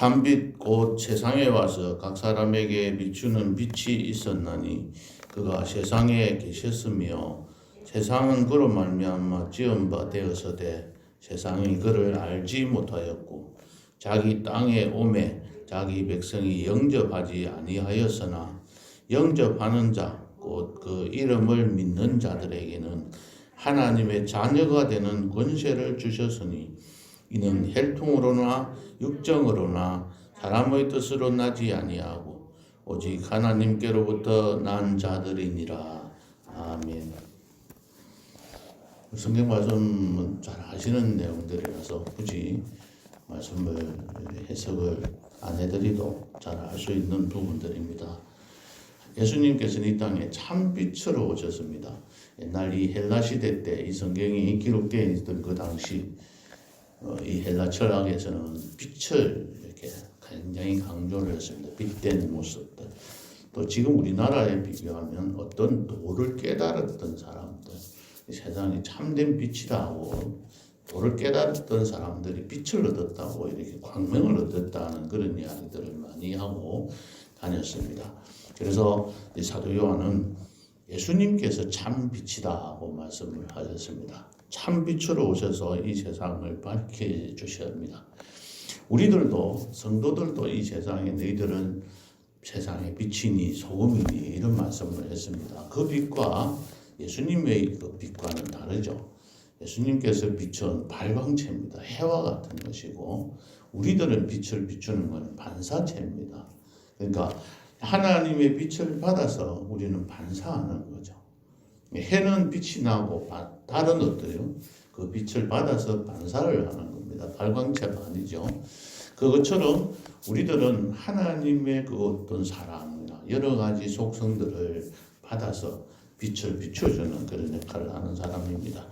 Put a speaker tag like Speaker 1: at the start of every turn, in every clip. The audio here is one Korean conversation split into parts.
Speaker 1: 참빛 곧 세상에 와서 각 사람에게 비추는 빛이 있었나니 그가 세상에 계셨으며 세상은 그로 말미암아 지은 바 되어서되 세상이 그를 알지 못하였고 자기 땅에 오매 자기 백성이 영접하지 아니하였으나 영접하는 자 곧 그 이름을 믿는 자들에게는 하나님의 자녀가 되는 권세를 주셨으니 이는 혈통으로나 육정으로나 사람의 뜻으로 나지 아니하고 오직 하나님께로부터 난 자들이니라. 아멘. 성경 말씀은 잘 아시는 내용들이라서 굳이 말씀을 해석을 안 해드리도 잘 알 수 있는 부분들입니다. 예수님께서는 이 땅에 참빛으로 오셨습니다. 옛날 이 헬라 시대 때 이 성경이 기록되어 있던 그 당시 이 헬라 철학에서는 빛을 이렇게 굉장히 강조를 했습니다. 빛된 모습들. 또 지금 우리나라에 비교하면 어떤 도를 깨달았던 사람들, 세상에 참된 빛이라고 도를 깨달았던 사람들이 빛을 얻었다고 이렇게 광명을 얻었다는 그런 이야기들을 많이 하고 다녔습니다. 그래서 이 사도 요한은 예수님께서 참 빛이다고 말씀을 하셨습니다. 참 빛으로 오셔서 이 세상을 밝혀 주셔야 합니다. 우리들도 성도들도 이 세상에 너희들은 세상의 빛이니 소금이니 이런 말씀을 했습니다. 그 빛과 예수님의 그 빛과는 다르죠. 예수님께서 비춘 발광체입니다. 해와 같은 것이고 우리들은 빛을 비추는 것은 반사체입니다. 그러니까 하나님의 빛을 받아서 우리는 반사하는 거죠. 해는 빛이 나고 달은 어때요? 그 빛을 받아서 반사를 하는 겁니다. 발광체가 아니죠. 그것처럼 우리들은 하나님의 그 어떤 사랑이나 여러 가지 속성들을 받아서 빛을 비춰주는 그런 역할을 하는 사람입니다.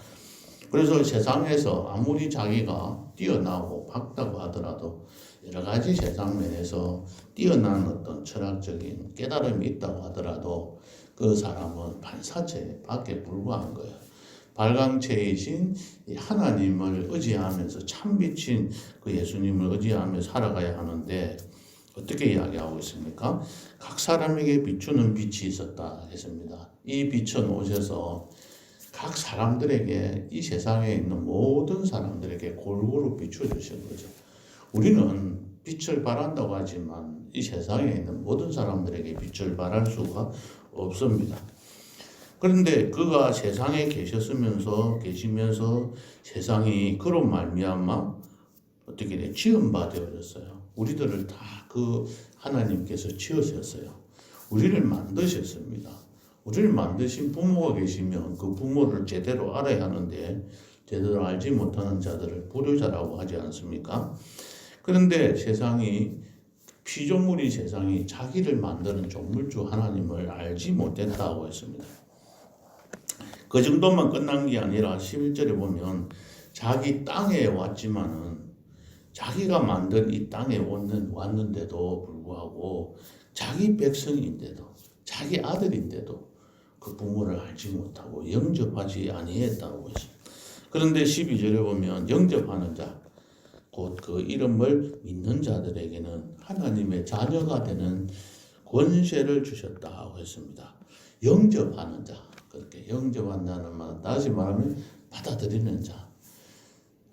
Speaker 1: 그래서 세상에서 아무리 자기가 뛰어나고 밝다고 하더라도 여러 가지 세상 면에서 뛰어난 어떤 철학적인 깨달음이 있다고 하더라도 그 사람은 반사체 밖에 불과한 거예요. 발광체이신 하나님을 의지하면서 참빛인 그 예수님을 의지하며 살아가야 하는데 어떻게 이야기하고 있습니까? 각 사람에게 비추는 빛이 있었다 했습니다. 이 빛은 오셔서 각 사람들에게 이 세상에 있는 모든 사람들에게 골고루 비춰주신 거죠. 우리는 빛을 발한다고 하지만 이 세상에 있는 모든 사람들에게 빛을 발할 수가 없습니다. 그런데 그가 세상에 계시면서 세상이 그로 말미암아 어떻게 돼? 지은 바 되어졌어요. 우리들을 다 그 하나님께서 지으셨어요. 우리를 만드셨습니다. 우리를 만드신 부모가 계시면 그 부모를 제대로 알아야 하는데 제대로 알지 못하는 자들을 불효자라고 하지 않습니까? 그런데 피조물인 세상이 자기를 만드는 조물주 하나님을 알지 못했다고 했습니다. 그 정도만 끝난 게 아니라 11절에 보면 자기 땅에 왔지만은 자기가 만든 이 땅에 왔는데도 불구하고 자기 백성인데도 자기 아들인데도 그 부모를 알지 못하고 영접하지 아니했다고 했습니다. 그런데 12절에 보면 영접하는 자, 곧 그 이름을 믿는 자들에게는 하나님의 자녀가 되는 권세를 주셨다고 했습니다. 영접하는 자, 그렇게 영접한다는 말, 다시 말하면 받아들이는 자.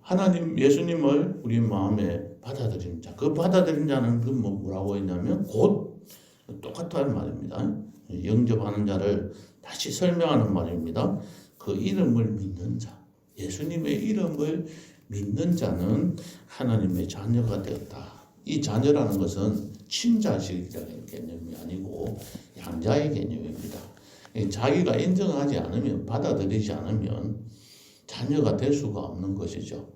Speaker 1: 하나님 예수님을 우리 마음에 받아들이는 자, 그 받아들이는 자는 그 뭐라고 했냐면 곧 똑같다는 말입니다. 영접하는 자를 다시 설명하는 말입니다. 그 이름을 믿는 자, 예수님의 이름을 믿는 자는 하나님의 자녀가 되었다. 이 자녀라는 것은 친자식이라는 개념이 아니고 양자의 개념입니다. 자기가 인정하지 않으면, 받아들이지 않으면 자녀가 될 수가 없는 것이죠.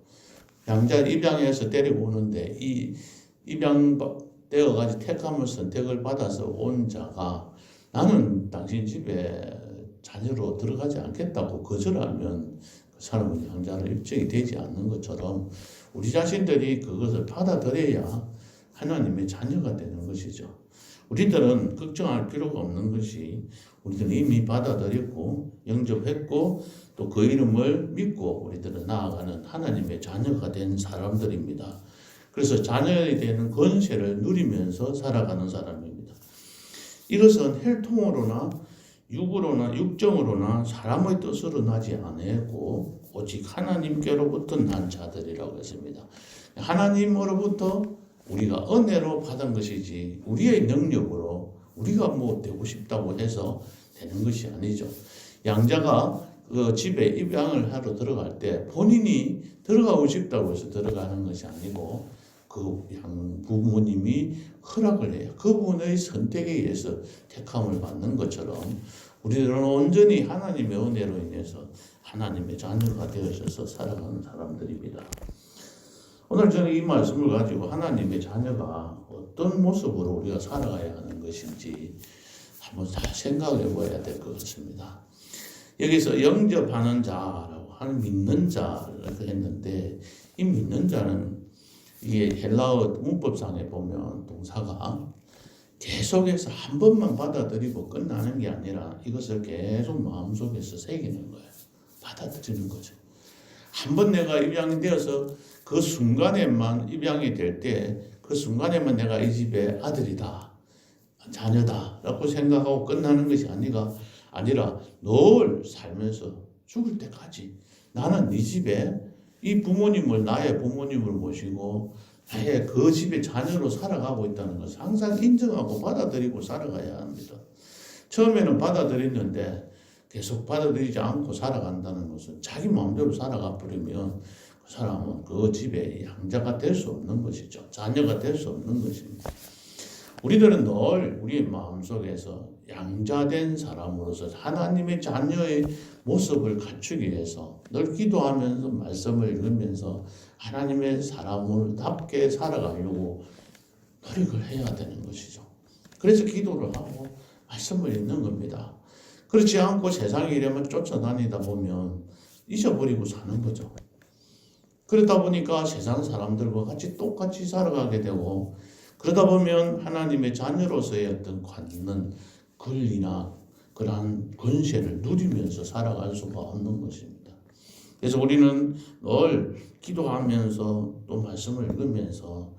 Speaker 1: 양자를 입양해서 데리고 오는데 이 입양되어가지고 택함을 선택을 받아서 온 자가 나는 당신 집에 자녀로 들어가지 않겠다고 거절하면 그 사람은 양자로 입증이 되지 않는 것처럼 우리 자신들이 그것을 받아들여야 하나님의 자녀가 되는 것이죠. 우리들은 걱정할 필요가 없는 것이 우리들은 이미 받아들였고 영접했고 또 그 이름을 믿고 우리들은 나아가는 하나님의 자녀가 된 사람들입니다. 그래서 자녀에 대한 권세를 누리면서 살아가는 사람입니다. 이것은 혈통으로나 육으로나 육정으로나 사람의 뜻으로 나지 아니하고 오직 하나님께로부터 난 자들이라고 했습니다. 하나님으로부터 우리가 은혜로 받은 것이지 우리의 능력으로 우리가 뭐 되고 싶다고 해서 되는 것이 아니죠. 양자가 그 집에 입양을 하러 들어갈 때 본인이 들어가고 싶다고 해서 들어가는 것이 아니고 그 부모님이 허락을 해요. 그분의 선택에 의해서 택함을 받는 것처럼 우리들은 온전히 하나님의 은혜로 인해서 하나님의 자녀가 되어서 살아가는 사람들입니다. 오늘 저는 이 말씀을 가지고 하나님의 자녀가 어떤 모습으로 우리가 살아가야 하는 것인지 한번 잘 생각해 봐야 될 것 같습니다. 여기서 영접하는 자라고 하는 믿는 자를 했는데 이 믿는 자는 이게 헬라어 문법상에 보면 동사가 계속해서 한 번만 받아들이고 끝나는 게 아니라 이것을 계속 마음속에서 새기는 거예요. 받아들이는 거죠. 한 번 내가 입양이 되어서 그 순간에만 입양이 될 때 그 순간에만 내가 이 집의 아들이다, 자녀다 라고 생각하고 끝나는 것이 아니라 늘 살면서 죽을 때까지 나는 이 집에 이 부모님을 나의 부모님을 모시고 나의 그 집의 자녀로 살아가고 있다는 것을 항상 인정하고 받아들이고 살아가야 합니다. 처음에는 받아들였는데 계속 받아들이지 않고 살아간다는 것은 자기 마음대로 살아가 버리면 그 사람은 그 집의 양자가 될 수 없는 것이죠. 자녀가 될 수 없는 것입니다. 우리들은 늘 우리의 마음속에서 양자된 사람으로서 하나님의 자녀의 모습을 갖추기 위해서 늘 기도하면서 말씀을 읽으면서 하나님의 사람답게 살아가려고 노력을 해야 되는 것이죠. 그래서 기도를 하고 말씀을 읽는 겁니다. 그렇지 않고 세상의 이름을 쫓아다니다 보면 잊어버리고 사는 거죠. 그러다 보니까 세상 사람들과 같이 똑같이 살아가게 되고 그러다 보면 하나님의 자녀로서의 어떤 갖는 권리나 그러한 권세를 누리면서 살아갈 수가 없는 것입니다. 그래서 우리는 늘 기도하면서 또 말씀을 읽으면서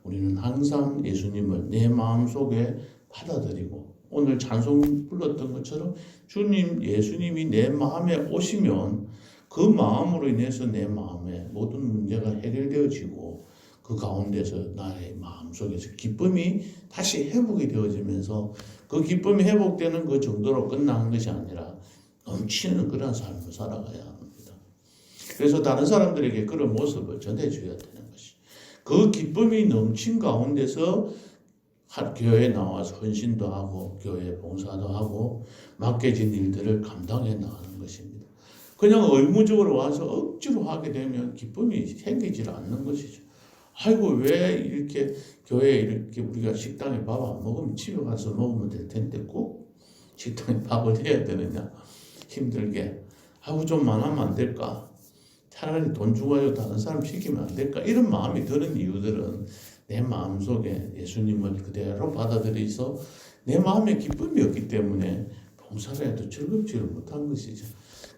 Speaker 1: 우리는 항상 예수님을 내 마음속에 받아들이고 오늘 찬송 불렀던 것처럼 주님, 예수님이 내 마음에 오시면 그 마음으로 인해서 내 마음에 모든 문제가 해결되어지고 그 가운데서 나의 마음속에서 기쁨이 다시 회복이 되어지면서 그 기쁨이 회복되는 그 정도로 끝나는 것이 아니라 넘치는 그런 삶을 살아가야 합니다. 그래서 다른 사람들에게 그런 모습을 전해줘야 되는 것이 그 기쁨이 넘친 가운데서 교회에 나와서 헌신도 하고 교회 봉사도 하고 맡겨진 일들을 감당해 나가는 것입니다. 그냥 의무적으로 와서 억지로 하게 되면 기쁨이 생기질 않는 것이죠. 아이고 왜 이렇게 교회에 이렇게 우리가 식당에 밥 안 먹으면 집에 가서 먹으면 될 텐데 꼭 식당에 밥을 해야 되느냐 힘들게 아이고 좀만 하면 안 될까 차라리 돈 주고 다른 사람 시키면 안 될까 이런 마음이 드는 이유들은 내 마음속에 예수님을 그대로 받아들여서 내 마음에 기쁨이 없기 때문에 봉사를 해도 즐겁지를 못한 것이죠.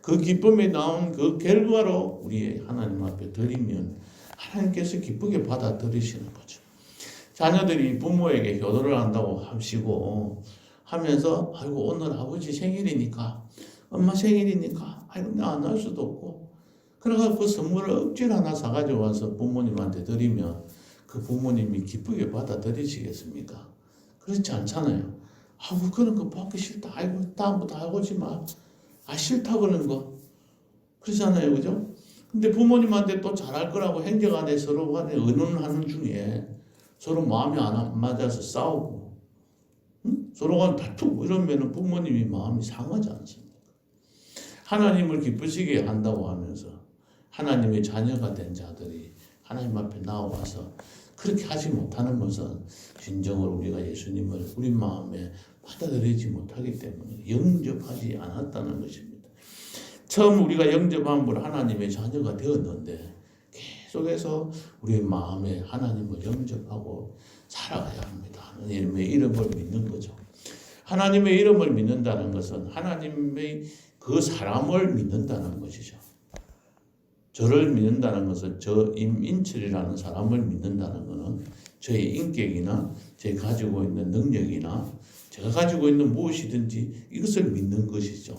Speaker 1: 그 기쁨이 나온 그 결과로 우리 하나님 앞에 드리면 하나님께서 기쁘게 받아들이시는 거죠. 자녀들이 부모에게 효도를 한다고 하시고 하면서 아이고 오늘 아버지 생일이니까 엄마 생일이니까 아이고 나 안 할 수도 없고 그래서 그 선물을 억지로 하나 사가지고 와서 부모님한테 드리면 그 부모님이 기쁘게 받아들이시겠습니까? 그렇지 않잖아요. 아이고 그런 거 받기 싫다. 아이고 다음부터 하고지 마. 아 싫다 그러는 거. 그렇잖아요. 그죠? 근데 부모님한테 또 잘할 거라고 행정 안에 서로 간에 의논하는 중에 서로 마음이 안 맞아서 싸우고 서로 간 다투고 이러면 부모님이 마음이 상하지 않습니까? 하나님을 기쁘시게 한다고 하면서 하나님의 자녀가 된 자들이 하나님 앞에 나와서 그렇게 하지 못하는 것은 진정으로 우리가 예수님을 우리 마음에 받아들이지 못하기 때문에 영접하지 않았다는 것입니다. 처음 우리가 영접함으로 하나님의 자녀가 되었는데 계속해서 우리의 마음에 하나님을 영접하고 살아가야 합니다. 하나님의 이름을 믿는 거죠. 하나님의 이름을 믿는다는 것은 하나님의 그 사람을 믿는다는 것이죠. 저를 믿는다는 것은 저 임인철이라는 사람을 믿는다는 것은 저의 인격이나 제가 가지고 있는 능력이나 제가 가지고 있는 무엇이든지 이것을 믿는 것이죠.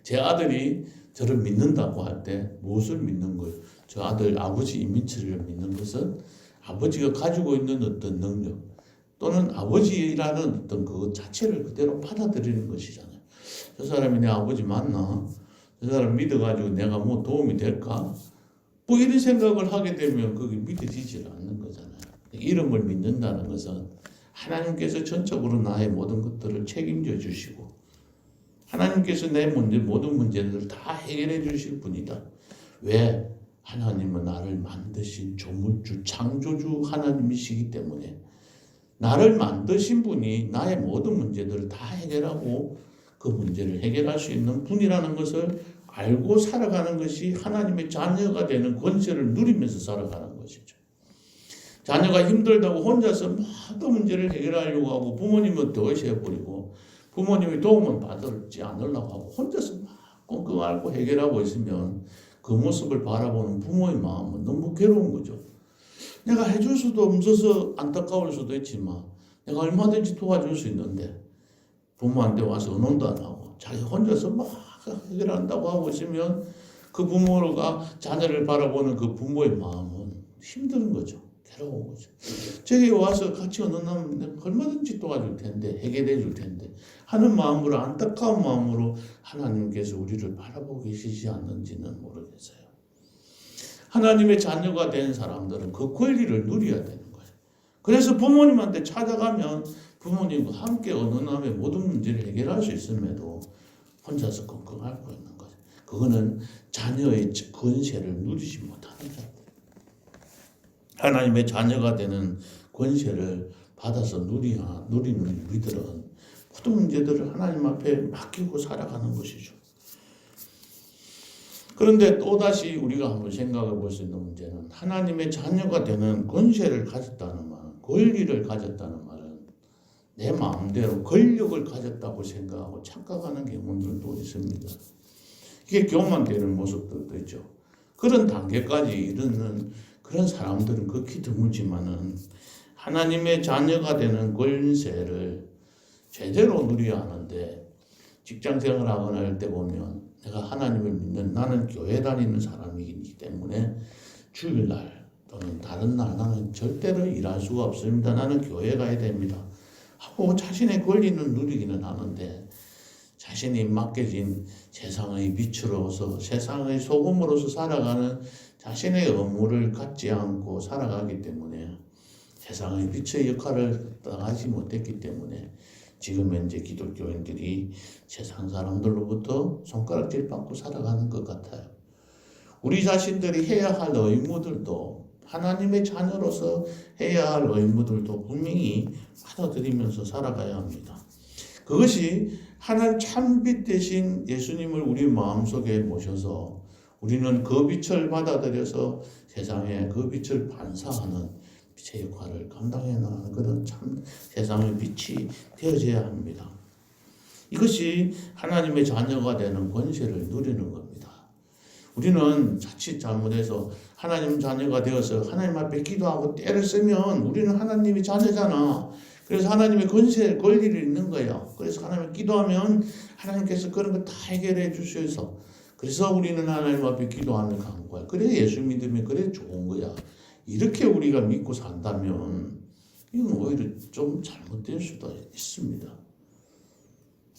Speaker 1: 제 아들이 저를 믿는다고 할 때 무엇을 믿는 거예요? 저 아들 아버지 임인철을 믿는 것은 아버지가 가지고 있는 어떤 능력 또는 아버지라는 어떤 그 자체를 그대로 받아들이는 것이잖아요. 저 사람이 내 아버지 맞나? 저 사람 믿어가지고 내가 뭐 도움이 될까? 뭐 이런 생각을 하게 되면 그게 믿어지질 않는 거잖아요. 이름을 믿는다는 것은 하나님께서 전적으로 나의 모든 것들을 책임져 주시고 하나님께서 내 모든 문제들을 다 해결해 주실 분이다. 왜? 하나님은 나를 만드신 조물주, 창조주 하나님이시기 때문에 나를 만드신 분이 나의 모든 문제들을 다 해결하고 그 문제를 해결할 수 있는 분이라는 것을 알고 살아가는 것이 하나님의 자녀가 되는 권세를 누리면서 살아가는 것이죠. 자녀가 힘들다고 혼자서 모든 문제를 해결하려고 하고 부모님은 더 의시해버리고 부모님이 도움을 받지 않으려고 하고 혼자서 막 끙끙 앓고 해결하고 있으면 그 모습을 바라보는 부모의 마음은 너무 괴로운 거죠. 내가 해줄 수도 없어서 안타까울 수도 있지만 내가 얼마든지 도와줄 수 있는데 부모한테 와서 의논도 안 하고 자기 혼자서 막 해결한다고 하고 있으면 그 부모가 자녀를 바라보는 그 부모의 마음은 힘든 거죠. 괴로운 거죠. 저기 와서 같이 의논하면 얼마든지 도와줄 텐데 해결해 줄 텐데 하는 마음으로 안타까운 마음으로 하나님께서 우리를 바라보고 계시지 않는지는 모르겠어요. 하나님의 자녀가 된 사람들은 그 권리를 누려야 되는 거예요. 그래서 부모님한테 찾아가면 부모님과 함께 의논하며 모든 문제를 해결할 수 있음에도 혼자서 끙끙 앓고 있는 거예요. 그거는 자녀의 권세를 누리지 못하는 자들. 하나님의 자녀가 되는 권세를 받아서 누리는 우리들은 모든 문제들을 하나님 앞에 맡기고 살아가는 것이죠. 그런데 또다시 우리가 한번 생각해 볼 수 있는 문제는 하나님의 자녀가 되는 권세를 가졌다는 말은 권리를 가졌다는 말은 내 마음대로 권력을 가졌다고 생각하고 착각하는 경우들도 있습니다. 이게 교만되는 모습들도 있죠. 그런 단계까지 이르는 그런 사람들은 극히 드물지만은 하나님의 자녀가 되는 권세를 제대로 누려야 하는데 직장 생활하거나 할 때 보면 내가 하나님을 믿는 나는 교회 다니는 사람이기 때문에 주일날 또는 다른 날 나는 절대로 일할 수가 없습니다. 나는 교회 가야 됩니다. 하고 자신의 권리는 누리기는 하는데 자신이 맡겨진 세상의 빛으로서 세상의 소금으로서 살아가는 자신의 업무를 갖지 않고 살아가기 때문에 세상의 빛의 역할을 하지 못했기 때문에 지금 현재 기독교인들이 세상 사람들로부터 손가락질 받고 살아가는 것 같아요. 우리 자신들이 해야 할 의무들도 하나님의 자녀로서 해야 할 의무들도 분명히 받아들이면서 살아가야 합니다. 그것이 하나님 참빛 대신 예수님을 우리 마음속에 모셔서 우리는 그 빛을 받아들여서 세상에 그 빛을 반사하는 빛의 역할을 감당해 나가는 그런 참 세상의 빛이 되어져야 합니다. 이것이 하나님의 자녀가 되는 권세를 누리는 겁니다. 우리는 자칫 잘못해서 하나님 자녀가 되어서 하나님 앞에 기도하고 때를 쓰면 우리는 하나님의 자녀잖아. 그래서 하나님의 권리를 있는 거예요. 그래서 하나님 기도하면 하나님께서 그런 거 다 해결해 주셔서 그래서 우리는 하나님 앞에 기도하며 간 거야. 그래 예수 믿으면 그래 좋은 거야. 이렇게 우리가 믿고 산다면 이건 오히려 좀 잘못될 수도 있습니다.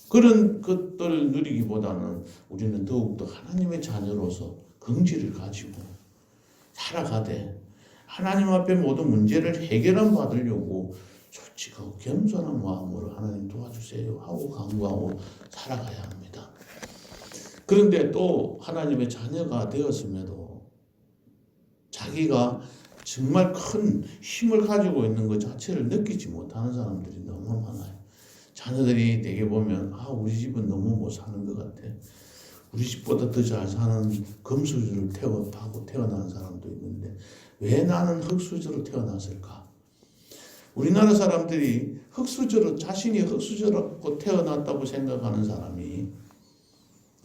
Speaker 1: 그런 것들을 누리기보다는 우리는 더욱더 하나님의 자녀로서 긍지를 가지고 살아가되 하나님 앞에 모든 문제를 해결함 받으려고 솔직하고 겸손한 마음으로 하나님 도와주세요 하고 간구하고 살아가야 합니다. 그런데 또 하나님의 자녀가 되었음에도 자기가 정말 큰 힘을 가지고 있는 것 자체를 느끼지 못하는 사람들이 너무 많아요. 자녀들이 되게 보면 우리 집은 너무 못 사는 것 같아. 우리 집보다 더 잘 사는 금수저를 타고 태어난 사람도 있는데 왜 나는 흙수저로 태어났을까? 우리나라 사람들이 자신이 흙수저로 태어났다고 생각하는 사람이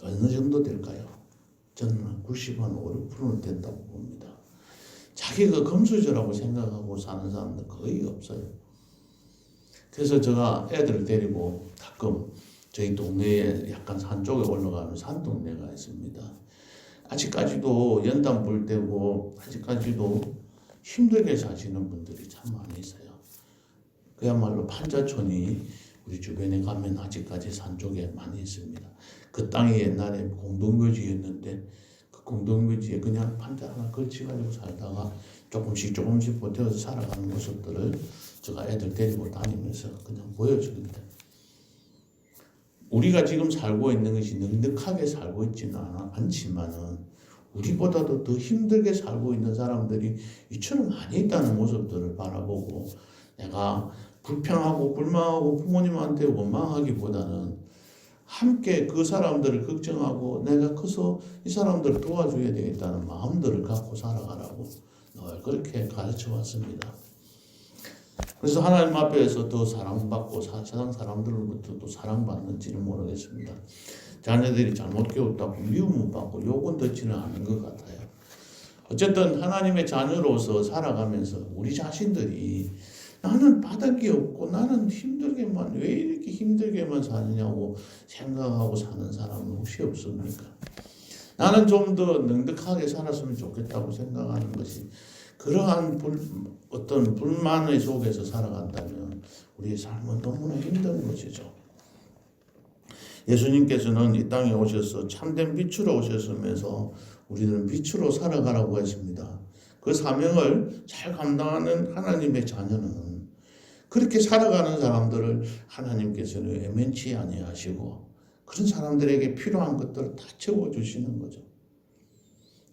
Speaker 1: 어느 정도 될까요? 저는 95~6%는 된다고 봅니다. 자기가 금수저라고 생각하고 사는 사람들 거의 없어요. 그래서 제가 애들을 데리고 가끔 저희 동네에 약간 산 쪽에 올라가는 산동네가 있습니다. 아직까지도 연탄불 때고 아직까지도 힘들게 사시는 분들이 참 많이 있어요. 그야말로 판자촌이 우리 주변에 가면 아직까지 산 쪽에 많이 있습니다. 그 땅이 옛날에 공동묘지였는데 그 공동묘지에 그냥 판자 하나 걸쳐가지고 살다가 조금씩 버텨서 살아가는 모습들을 제가 애들 데리고 다니면서 그냥 보여줍니다. 우리가 지금 살고 있는 것이 넉넉하게 살고 있지는 않지만은 우리보다도 더 힘들게 살고 있는 사람들이 이처럼 많이 있다는 모습들을 바라보고 내가 불평하고 불만하고 부모님한테 원망하기보다는 함께 그 사람들을 걱정하고 내가 커서 이 사람들을 도와줘야 되겠다는 마음들을 갖고 살아가라고 늘 그렇게 가르쳐 왔습니다. 그래서 하나님 앞에서 더 사랑받고 세상 사람들로부터도 사랑받는지는 모르겠습니다. 자녀들이 잘못 키웠다고 미움을 받고 욕은 듣지는 않은 것 같아요. 어쨌든 하나님의 자녀로서 살아가면서 우리 자신들이 나는 받은 게 없고 나는 힘들게만 왜 이렇게 힘들게만 사느냐고 생각하고 사는 사람은 혹시 없습니까? 나는 좀 더 넉넉하게 살았으면 좋겠다고 생각하는 것이 그러한 어떤 불만의 속에서 살아간다면 우리의 삶은 너무나 힘든 것이죠. 예수님께서는 이 땅에 오셔서 참된 빛으로 오셨으면서 우리는 빛으로 살아가라고 했습니다. 그 사명을 잘 감당하는 하나님의 자녀는 그렇게 살아가는 사람들을 하나님께서는 애면치 아니하시고 그런 사람들에게 필요한 것들을 다 채워주시는 거죠.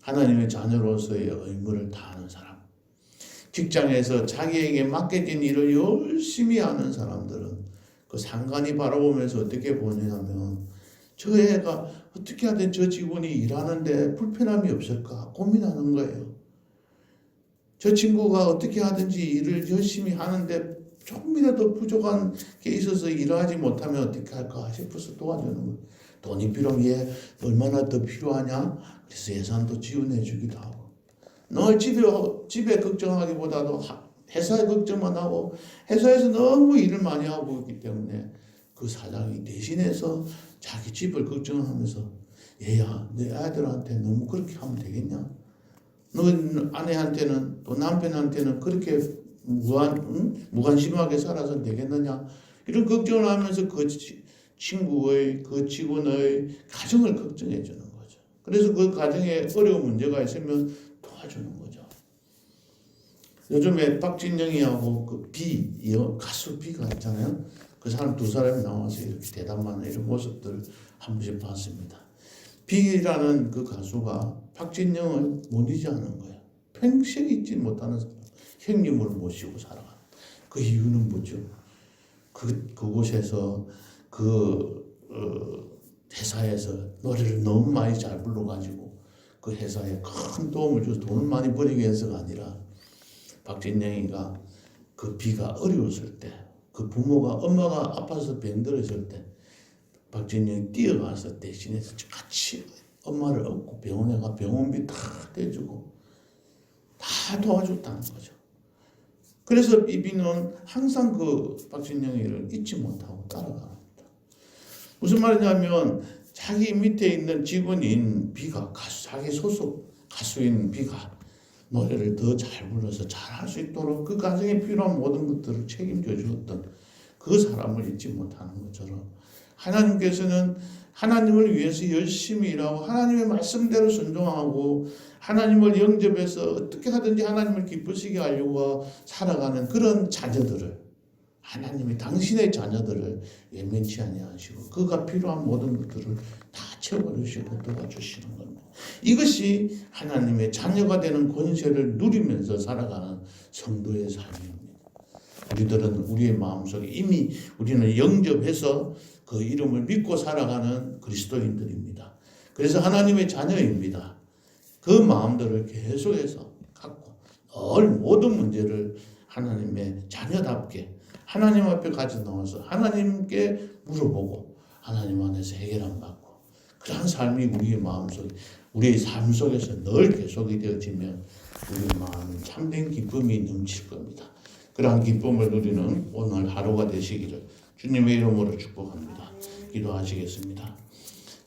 Speaker 1: 하나님의 자녀로서의 의무를 다하는 사람, 직장에서 자기에게 맡겨진 일을 열심히 하는 사람들은 그 상관이 바라보면서 어떻게 보냐면 저 애가 어떻게 하든 저 직원이 일하는데 불편함이 없을까 고민하는 거예요. 저 친구가 어떻게 하든지 일을 열심히 하는데 조금이라도 부족한 게 있어서 일하지 못하면 어떻게 할까 싶어서 도와주는 거예요. 돈이 필요하면 얘 얼마나 더 필요하냐? 그래서 예산도 지원해 주기도 하고 늘 집에 걱정하기보다도 회사에 걱정만 하고 회사에서 너무 일을 많이 하고 있기 때문에 그 사장이 대신해서 자기 집을 걱정하면서 얘야 내 아들한테 너무 그렇게 하면 되겠냐? 너 아내한테는 또 남편한테는 그렇게 무관심하게 살아서 되겠느냐? 이런 걱정을 하면서 그 친구의 그 직원의 가정을 걱정해 주는 거죠. 그래서 그 가정에 어려운 문제가 있으면 도와주는 거죠. 요즘에 박진영이하고 그 가수 B가 있잖아요. 그 사람 두 사람이 나와서 이렇게 대담하는 이런 모습들을 한 번씩 봤습니다. B라는 그 가수가 박진영을 못 잊지않은 거예요. 평생 잊지 못하는 사람. 형님을 모시고 살아가는. 그 이유는 뭐죠? 그곳에서 회사에서 노래를 너무 많이 잘 불러가지고 그 회사에 큰 도움을 줘서 돈을 많이 벌이기 위해서가 아니라 박진영이가 그 B가 어려웠을 때 그 부모가 엄마가 아파서 병들었을 때 박진영이 뛰어가서 대신해서 같이 엄마를 업고 병원에 가 병원비 다 떼주고 다 도와줬다는 거죠. 그래서 이 B는 항상 그 박진영이를 잊지 못하고 따라갑니다. 무슨 말이냐면 자기 밑에 있는 직원인 B가 자기 소속 가수인 B가 노래를 더 잘 불러서 잘할 수 있도록 그 가정에 필요한 모든 것들을 책임져 주었던 그 사람을 잊지 못하는 것처럼 하나님께서는 하나님을 위해서 열심히 일하고 하나님의 말씀대로 순종하고 하나님을 영접해서 어떻게 하든지 하나님을 기쁘시게 하려고 살아가는 그런 자녀들을 하나님이 당신의 자녀들을 예면치 아니하시고 그가 필요한 모든 것들을 다 채워주시고 도와주시는 겁니다. 이것이 하나님의 자녀가 되는 권세를 누리면서 살아가는 성도의 삶입니다. 우리들은 우리의 마음속에 이미 우리는 영접해서 그 이름을 믿고 살아가는 그리스도인들입니다. 그래서 하나님의 자녀입니다. 그 마음들을 계속해서 갖고 늘 모든 문제를 하나님의 자녀답게 하나님 앞에 가져 나와서 하나님께 물어보고 하나님 안에서 해결함 받고 그러한 삶이 우리의 마음속, 우리의 삶 속에서 늘 계속이 되어지면 우리 마음은 참된 기쁨이 넘칠 겁니다. 그러한 기쁨을 누리는 오늘 하루가 되시기를 주님의 이름으로 축복합니다. 기도하시겠습니다.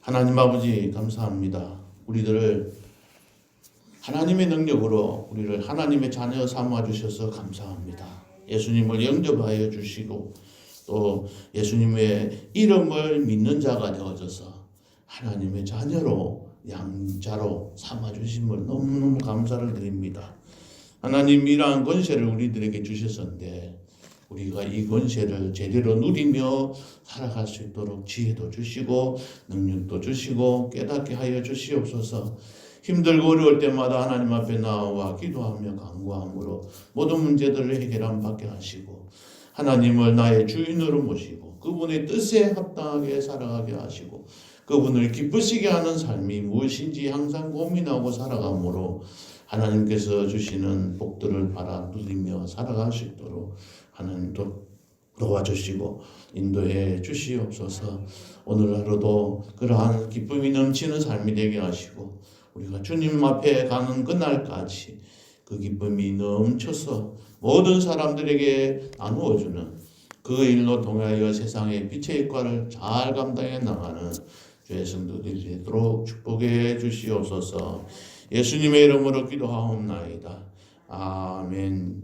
Speaker 1: 하나님 아버지 감사합니다. 우리들을 하나님의 능력으로 우리를 하나님의 자녀 삼아 주셔서 감사합니다. 예수님을 영접하여 주시고 또 예수님의 이름을 믿는 자가 되어져서 하나님의 자녀로 양자로 삼아 주심을 너무너무 감사를 드립니다. 하나님 이러한 권세를 우리들에게 주셨는데 우리가 이 권세를 제대로 누리며 살아갈 수 있도록 지혜도 주시고 능력도 주시고 깨닫게 하여 주시옵소서. 힘들고 어려울 때마다 하나님 앞에 나와 기도하며 간구함으로 모든 문제들을 해결함 받게 하시고 하나님을 나의 주인으로 모시고 그분의 뜻에 합당하게 살아가게 하시고 그분을 기쁘시게 하는 삶이 무엇인지 항상 고민하고 살아감으로 하나님께서 주시는 복들을 바라 누리며 살아갈 수 있도록 하나님도 도와주시고 인도해 주시옵소서. 오늘 하루도 그러한 기쁨이 넘치는 삶이 되게 하시고 우리가 주님 앞에 가는 그날까지 그 기쁨이 넘쳐서 모든 사람들에게 나누어주는 그 일로 통하여 세상의 빛의 역할을 잘 감당해 나가는 주의 성도들이 되도록 축복해 주시옵소서. 예수님의 이름으로 기도하옵나이다. 아멘.